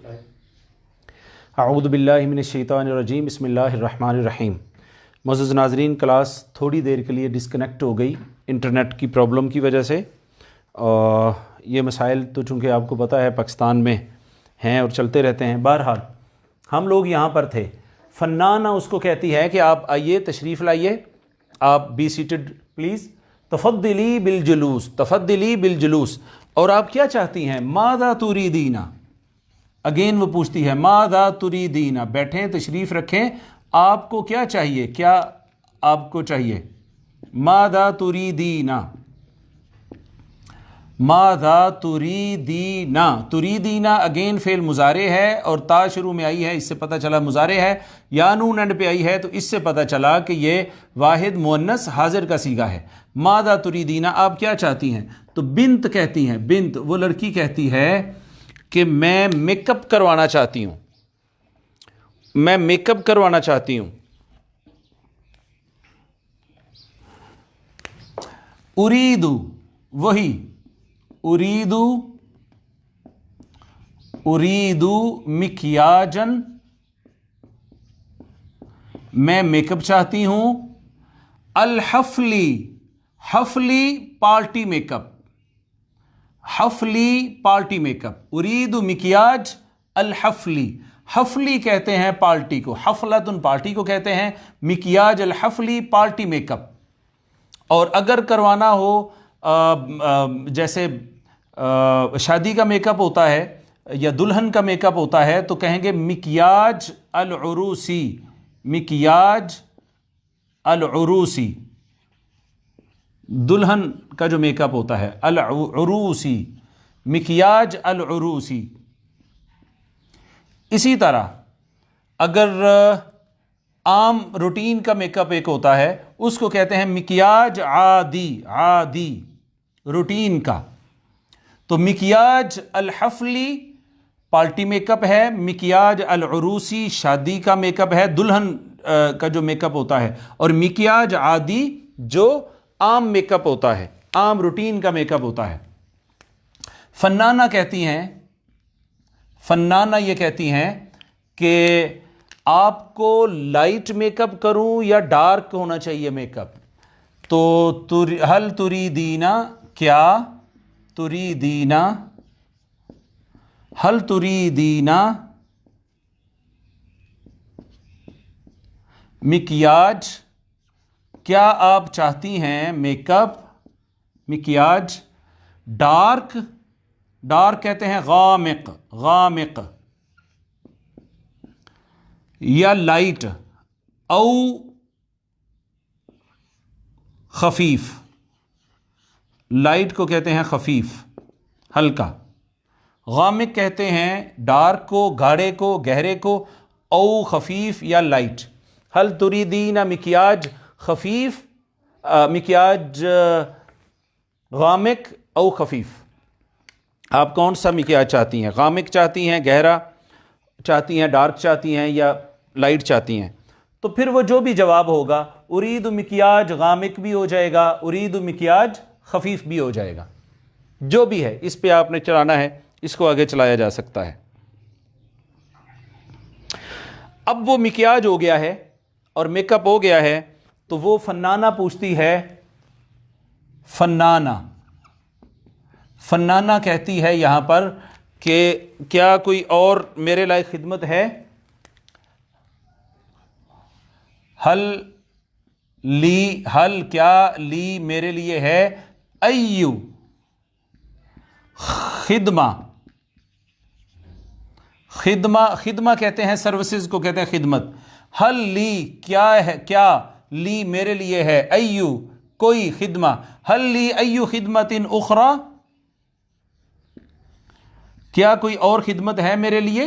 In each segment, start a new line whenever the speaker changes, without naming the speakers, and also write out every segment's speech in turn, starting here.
اعوذ باللہ من الشیطان الرجیم بسم اللہ الرحمن الرحیم۔ معزز ناظرین، کلاس تھوڑی دیر کے لیے ڈسکنیکٹ ہو گئی انٹرنیٹ کی پرابلم کی وجہ سے۔ یہ مسائل تو چونکہ آپ کو پتہ ہے پاکستان میں ہیں اور چلتے رہتے ہیں۔ بہرحال ہم لوگ یہاں پر تھے۔ فنانہ اس کو کہتی ہے کہ آپ آئیے، تشریف لائیے، آپ بی سیٹڈ پلیز، تفضلی بالجلوس، تفضلی بالجلوس۔ اور آپ کیا چاہتی ہیں؟ ماذا تريدين؟ اگین وہ پوچھتی ہے ماذا تريدين، بیٹھیں، تشریف رکھیں، آپ کو کیا چاہیے، کیا آپ کو چاہیے؟ ماذا تريدين، ماذا تريدين، تريدين اگین فعل مضارع ہے اور تا شروع میں آئی ہے، اس سے پتہ چلا مضارع ہے، یا نون اینڈ پہ آئی ہے تو اس سے پتہ چلا کہ یہ واحد مؤنث حاضر کا صیغہ ہے۔ ماذا تريدين، آپ کیا چاہتی ہیں؟ تو بنت کہتی ہیں، بنت وہ لڑکی کہتی ہے کہ میں میک اپ کروانا چاہتی ہوں، میں میک اپ کروانا چاہتی ہوں۔ اریدو، وہی اریدو مکیاجن، میں میک اپ چاہتی ہوں۔ الحفلی، حفلی پارٹی میک اپ، حفلی پارٹی میک اپ۔ ارید مکیاج الحفلی، حفلی کہتے ہیں پارٹی کو، حفلتن پارٹی کو کہتے ہیں، مکیاج الحفلی پارٹی میک اپ۔ اور اگر کروانا ہو جیسے شادی کا میک اپ ہوتا ہے یا دلہن کا میک اپ ہوتا ہے تو کہیں گے مکیاج العروسی، مکیاج العروسی، دلہن کا جو میک اپ ہوتا ہے العروسی، مکیاج العروسی۔ اسی طرح اگر عام روٹین کا میک اپ ایک ہوتا ہے اس کو کہتے ہیں مکیاج عادی، عادی روٹین کا۔ تو مکیاج الحفلی پارٹی میک اپ ہے، مکیاج العروسی شادی کا میک اپ ہے، دلہن کا جو میک اپ ہوتا ہے، اور مکیاج عادی جو عام میک اپ ہوتا ہے، عام روٹین کا میک اپ ہوتا ہے۔ فنانہ کہتی ہیں، فنانہ یہ کہتی ہیں کہ آپ کو لائٹ میک اپ کروں یا ڈارک ہونا چاہیے میک اپ؟ تو حل تريدين، کیا تريدين، حل تريدين مکیاج، کیا آپ چاہتی ہیں میک اپ، مکیاج ڈارک، ڈارک کہتے ہیں غامق، غامق، یا لائٹ، او خفیف، لائٹ کو کہتے ہیں خفیف، ہلکا، غامق کہتے ہیں ڈارک کو، گاڑھے کو، گہرے کو، او خفیف یا لائٹ۔ حل تريدين مکیاج خفیف، مکیاج غامق او خفیف، آپ کون سا مکیاج چاہتی ہیں؟ غامق چاہتی ہیں، گہرا چاہتی ہیں، ڈارک چاہتی ہیں، یا لائٹ چاہتی ہیں؟ تو پھر وہ جو بھی جواب ہوگا، ارید مکیاج غامق بھی ہو جائے گا، ارید مکیاج خفیف بھی ہو جائے گا، جو بھی ہے اس پہ آپ نے چلانا ہے، اس کو آگے چلایا جا سکتا ہے۔ اب وہ مکیاج ہو گیا ہے اور میک اپ ہو گیا ہے تو وہ فنانہ پوچھتی ہے، فنانہ، فنانہ کہتی ہے یہاں پر کہ کیا کوئی اور میرے لائق خدمت ہے؟ حل لی، حل کیا لی میرے لیے ہے، ایو خدمہ، خدمہ، خدمہ کہتے ہیں سروسز کو کہتے ہیں خدمت۔ حل لی کیا ہے، کیا لی میرے لیے ہے، ایو کوئی خدمہ، حل لی ایو خدمت اخرى، کیا کوئی اور خدمت ہے میرے لیے،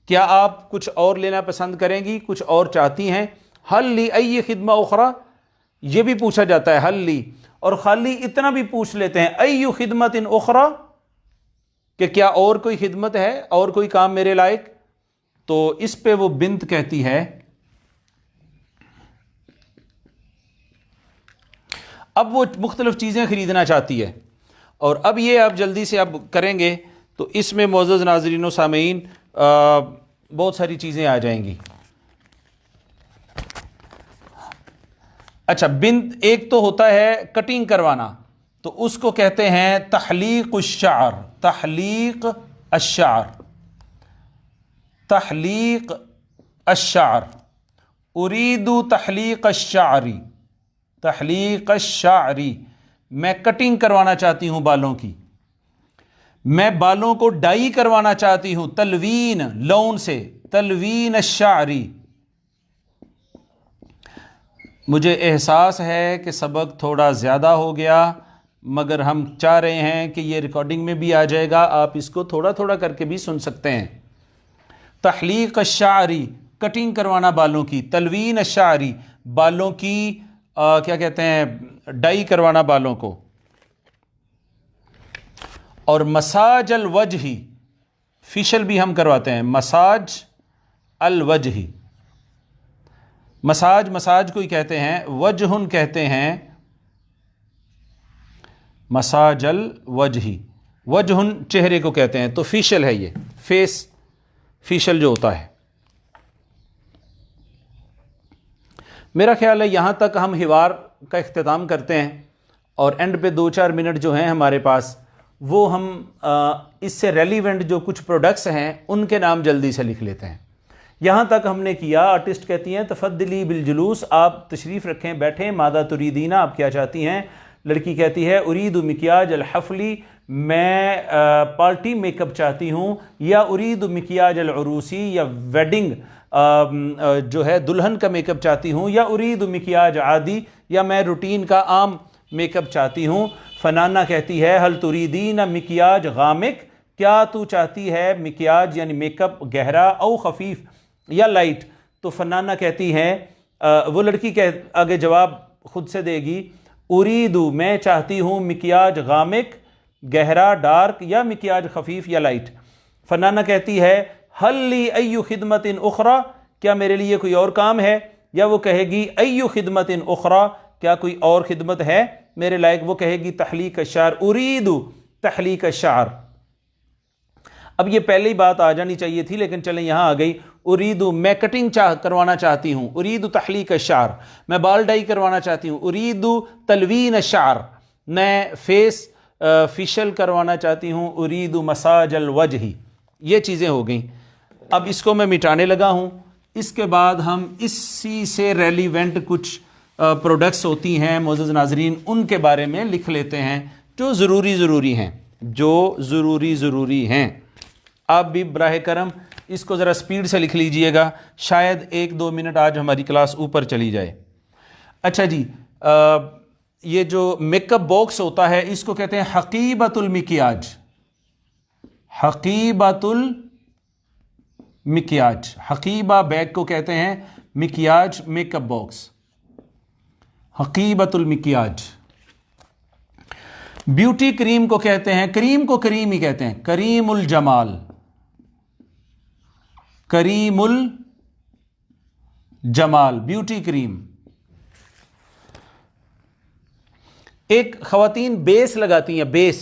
کیا آپ کچھ اور لینا پسند کریں گی، کچھ اور چاہتی ہیں؟ حل لی ای خدمہ اخرى، یہ بھی پوچھا جاتا ہے حل لی، اور خالی اتنا بھی پوچھ لیتے ہیں ایو خدمت اخرى، کہ کیا اور کوئی خدمت ہے، اور کوئی کام میرے لائق؟ تو اس پہ وہ بنت کہتی ہے، اب وہ مختلف چیزیں خریدنا چاہتی ہے، اور اب یہ آپ جلدی سے اب کریں گے تو اس میں معزز ناظرین و سامعین بہت ساری چیزیں آ جائیں گی. اچھا بنت ایک تو ہوتا ہے کٹنگ کروانا، تو اس کو کہتے ہیں تحلیق الشعر. تحلیق الشعر، تحلیق الشعر. اريد تحلیق الشعری، تحلیق الشعری، میں کٹنگ کروانا چاہتی ہوں بالوں کی، میں بالوں کو ڈائی کروانا چاہتی ہوں. تلوین لون سے، تلوین الشعری. مجھے احساس ہے کہ سبق تھوڑا زیادہ ہو گیا، مگر ہم چاہ رہے ہیں کہ یہ ریکارڈنگ میں بھی آ جائے گا، آپ اس کو تھوڑا تھوڑا کر کے بھی سن سکتے ہیں. تحلیق الشعری، کٹنگ کروانا بالوں کی. تلوین الشعری، بالوں کی کیا کہتے ہیں، ڈائی کروانا بالوں کو. اور مساج الوجہ، فیشل بھی ہم کرواتے ہیں. مساج الوجہ، مساج مساج کو ہی کہتے ہیں، وجہن کہتے ہیں، مساج الوجہ، وجہن چہرے کو کہتے ہیں. تو فیشل ہے یہ، فیس فیشل جو ہوتا ہے. میرا خیال ہے یہاں تک ہم حوار کا اختتام کرتے ہیں، اور اینڈ پہ 2-4 منٹ جو ہیں ہمارے پاس، وہ ہم اس سے ریلیونٹ جو کچھ پروڈکٹس ہیں ان کے نام جلدی سے لکھ لیتے ہیں. یہاں تک ہم نے کیا. آرٹسٹ کہتی ہیں تفضلی بالجلوس، آپ تشریف رکھیں، بیٹھیں. ماذا تريدين، آپ کیا چاہتی ہیں. لڑکی کہتی ہے اريد مکیاج الحفلی، میں پارٹی میک اپ چاہتی ہوں. یا اريد مکیاج العروسی، یا ویڈنگ جو ہے دلہن کا میک اپ چاہتی ہوں. یا اريد مکیاج عادی، یا میں روٹین کا عام میک اپ چاہتی ہوں. فنانا کہتی ہے هل تريدين مکیاج غامق، کیا تو چاہتی ہے مکیاج یعنی میک اپ گہرا، او خفیف یا لائٹ. تو فنانا کہتی ہیں وہ لڑکی آگے جواب خود سے دے گی. اریدو، میں چاہتی ہوں مکیاج غامق گہرا ڈارک، یا مکیاج خفیف یا لائٹ. فنانا کہتی ہے حل لی ای خدمت اخرى، کیا میرے لیے کوئی اور کام ہے. یا وہ کہے گی ای خدمت اخرى، کیا کوئی اور خدمت ہے میرے لائق. وہ کہے گی تحلیق الشعر، اریدو تحلیق الشعر. اب یہ پہلے ہی بات آ جانی چاہیے تھی، لیکن چلیں یہاں آ گئی. اریدو، میں کٹنگ کروانا چاہتی ہوں. اریدو تحلیق الشعر، میں بال ڈائی کروانا چاہتی ہوں. اریدو تلوین الشعر، میں فیس فیشل کروانا چاہتی ہوں. اریدو مساج الوجہ. یہ چیزیں ہو گئیں. اب اس کو میں مٹانے لگا ہوں. اس کے بعد ہم اسی سے ریلیونٹ کچھ پروڈکٹس ہوتی ہیں معزز ناظرین، ان کے بارے میں لکھ لیتے ہیں جو ضروری ہیں، جو ضروری ہیں. آپ بھی براہ کرم اس کو ذرا سپیڈ سے لکھ لیجئے گا، شاید 1-2 منٹ آج ہماری کلاس اوپر چلی جائے. اچھا جی، یہ جو میک اپ باکس ہوتا ہے اس کو کہتے ہیں حقیبۃ المکیاج. حقیبۃ المکیاج، حقیبہ بیگ کو کہتے ہیں، مکیاج میک اپ باکس، حقیبۃ المکیاج. بیوٹی کریم کو کہتے ہیں، کریم کو کریم ہی کہتے ہیں، کریم الجمال، کریم الجمال، بیوٹی کریم. ایک خواتین بیس لگاتی ہیں، بیس،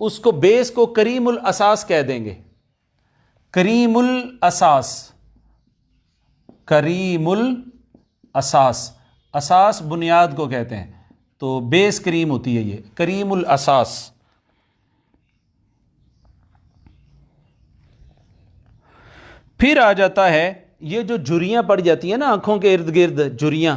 اس کو بیس کو کریم الاساس کہہ دیں گے. کریم الاساس، کریم الاساس، اساس بنیاد کو کہتے ہیں، تو بیس کریم ہوتی ہے یہ، کریم الاساس. پھر آ جاتا ہے یہ جو جھریاں پڑ جاتی ہیں نا آنکھوں کے ارد گرد، جھریاں،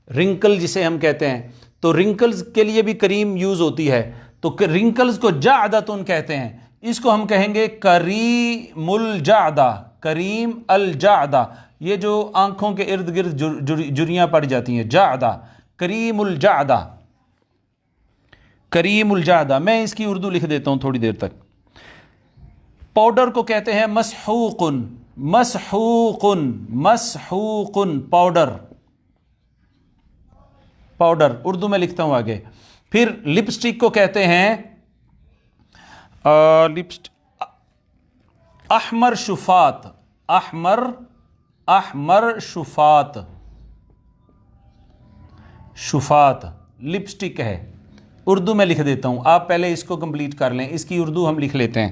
رنکل جسے ہم کہتے ہیں، تو رنکلز کے لیے بھی کریم یوز ہوتی ہے. تو رنکلز کو جعدتن کہتے ہیں، اس کو ہم کہیں گے کریم الجعدہ، کریم الجعدہ. یہ جو آنکھوں کے ارد گرد جھریاں پڑ جاتی ہیں، جعدہ، کریم الجعدہ، کریم الجعدہ. میں اس کی اردو لکھ دیتا ہوں تھوڑی دیر تک. پاؤڈر کو کہتے ہیں مسحوقن، مسحوقن، مسحوقن، پاؤڈر، پاؤڈر اردو میں لکھتا ہوں آگے. پھر لپسٹک کو کہتے ہیں احمر شفات، احمر، احمر شفات، شفات لپسٹک ہے. اردو میں لکھ دیتا ہوں، آپ پہلے اس کو کمپلیٹ کر لیں، اس کی اردو ہم لکھ لیتے ہیں.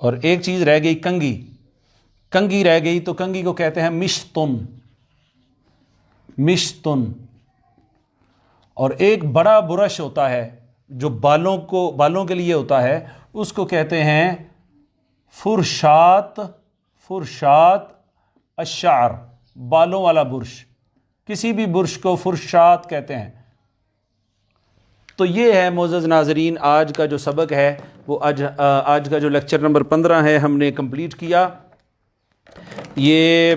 اور ایک چیز رہ گئی کنگھی، کنگھی رہ گئی تو کنگھی کو کہتے ہیں مشتن، مشتن۔ اور ایک بڑا برش ہوتا ہے جو بالوں کے لیے ہوتا ہے، اس کو کہتے ہیں فرشات، فرشات الشعر، بالوں والا برش، کسی بھی برش کو فرشات کہتے ہیں۔ تو یہ ہے معزز ناظرین آج کا جو سبق ہے، وہ آج کا جو لیکچر نمبر 15 ہے ہم نے کمپلیٹ کیا۔ یہ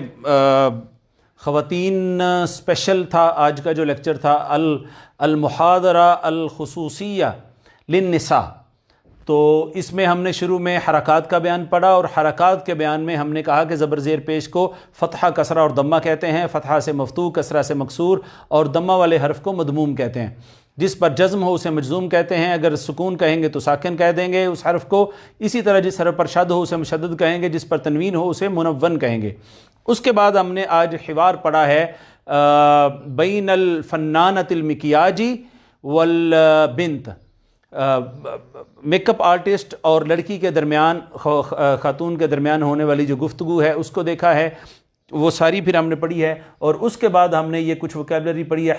خواتین اسپیشل تھا، آج کا جو لیکچر تھا المحاضرہ الخصوصیہ للنساء۔ تو اس میں ہم نے شروع میں حرکات کا بیان پڑھا، اور حرکات کے بیان میں ہم نے کہا کہ زبر زیر پیش کو فتحہ، کسرہ اور ضمہ کہتے ہیں، فتحہ سے مفتوح، کسرہ سے مکسور، اور ضمہ والے حرف کو مدموم کہتے ہیں۔ جس پر جزم ہو اسے مجزوم کہتے ہیں، اگر سکون کہیں گے تو ساکن کہہ دیں گے اس حرف کو۔ اسی طرح جس حرف پر شد ہو اسے مشدد کہیں گے، جس پر تنوین ہو اسے منون کہیں گے۔ اس کے بعد ہم نے آج حوار پڑھا ہے بین الفنانۃ المکیاجی والبنت، میک اپ آرٹسٹ اور لڑکی کے درمیان، خاتون کے درمیان ہونے والی جو گفتگو ہے اس کو دیکھا ہے، وہ ساری پھر ہم نے پڑھی ہے۔ اور اس کے بعد ہم نے یہ کچھ وکیبلری پڑھی ہے،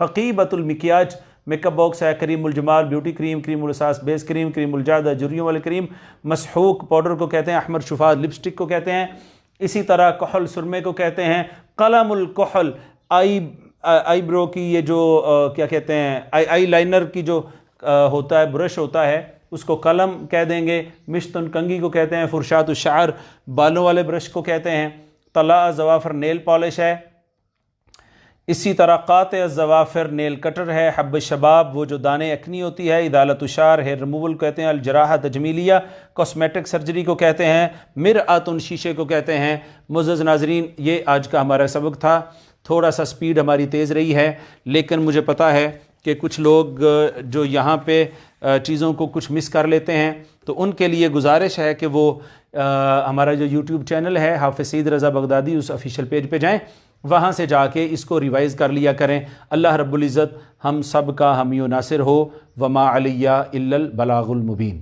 حقیبۃ المکیاج، میک اپ باکس ہے، کریم الجمال بیوٹی کریم، کریم الاساس بیس کریم، کریم الجادہ جریوں والے کریم، مسحوق پاؤڈر کو کہتے ہیں، احمر شفاف لپسٹک کو کہتے ہیں، اسی طرح کحل سرمے کو کہتے ہیں، قلم الکحل آئی برو کی یہ جو کیا کہتے ہیں آئی لائنر کی جو ہوتا ہے برش ہوتا ہے اس کو قلم کہہ دیں گے، مشتن کنگھی کو کہتے ہیں، فرشات الشعر بالوں والے برش کو کہتے ہیں، طلاء الظوافر نیل پالش ہے، اسی طرح قاطع الظوافر نیل کٹر ہے، حب الشباب وہ جو دانے اکنی ہوتی ہے، ادالۃ الشعر ہیئر ریموول کہتے ہیں، الجراحہ تجمیلیہ کاسمیٹک سرجری کو کہتے ہیں، مرآۃ شیشے کو کہتے ہیں۔ معزز ناظرین یہ آج کا ہمارا سبق تھا، تھوڑا سا سپیڈ ہماری تیز رہی ہے، لیکن مجھے پتہ ہے کہ کچھ لوگ جو یہاں پہ چیزوں کو کچھ مس کر لیتے ہیں، تو ان کے لیے گزارش ہے کہ وہ ہمارا جو یوٹیوب چینل ہے حافظ سعید رضا بغدادی، اس آفیشیل پیج پہ جائیں، وہاں سے جا کے اس کو ریوائز کر لیا کریں۔ اللہ رب العزت ہم سب کا حامی و ناصر ہو، وما علیہ الا البلاغ المبین۔